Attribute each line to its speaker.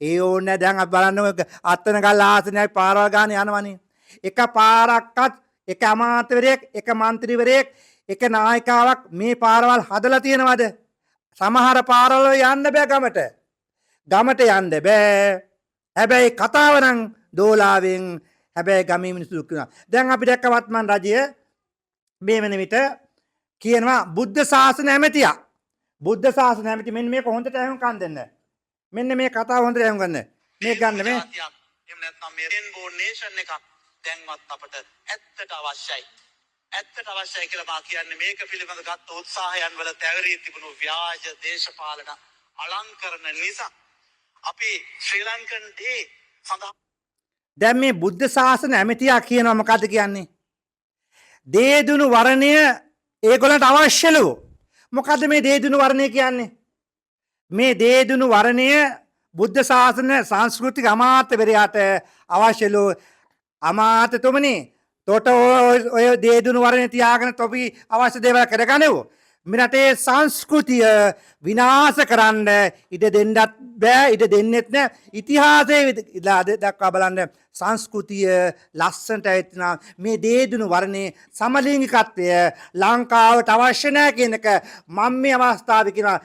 Speaker 1: ඒ ඕනේ දැන් අපි බලන්න අත්තන ගල් ආසනයයි පාරවල් ගන්න යනවනේ. එක පාරක්වත් එක අමාත්‍යවරයෙක් එක മന്ത്രിවරයෙක් එක නායකාවක් මේ පාරවල් හදලා තියෙනවද? සමහර පාරවල් යන්න බෑ ගමට. ගමට යන්න බෑ. හැබැයි කතාව නම් දෝලාවෙන් හැබැයි ගමේ මිනිස්සු දුක් වෙනවා. දැන් අපි දැක්ක වත්මන් රජය මේ වෙන විට කියනවා බුද්ධ ශාසන ඇමතියා. බුද්ධ ශාසන ඇමති මෙන්න මේක හොඳට අහුම්කම් දෙන්න. මෙන්න මේ කතාව හොඳට අහුම් ගන්න. මේක ගන්න මේ.
Speaker 2: එහෙම නැත්නම් මේ රේන්බෝ නේෂන් එකක් දැන්වත් අපට ඇත්තට අවශ්‍යයි. ඇත්තට අවශ්‍යයි කියලා මා කියන්නේ මේක පිළිබඳ ගත්ත උත්සාහයන් වල තැවරී තිබුණු ව්‍යාජ දේශපාලන අලංකරණ නිසා අපි ශ්‍රී ලංකන් ඩේ සඳහා
Speaker 1: දැන් මේ බුද්ධ ශාසන ඇමතියා කියනවා මොකද්ද කියන්නේ? දේදුණු වර්ණය ඒගොල්ලන්ට අවශ්‍යලු. මොකද්ද මේ දේදුණු වර්ණය කියන්නේ? මේ දේදුණු වර්ණය බුද්ධ ශාසන සංස්කෘතික අමාත්‍යවරයාට අවශ්‍යලු. අමාත්‍යතුමනි තොට ඔය දේදුණු වර්ණය තියාගෙන තොපි අවශ්‍ය දේවල් කරගන්නවෝ. මේ රටේ සංස්කෘතිය විනාශ කරන්න ඉඩ දෙන්නත් බෑ, ඉඩ දෙන්නෙත් නෑ. ඉතිහාසයේ දක්වා බලන්න සංස්කෘතිය ලස්සනට ඇතිනා මේ දේදුණු වර්ණේ සමලිංගිකත්වය ලංකාවට අවශ්‍ය නැහැ කියන එක මම මේ අවස්ථාවේ කියනවා.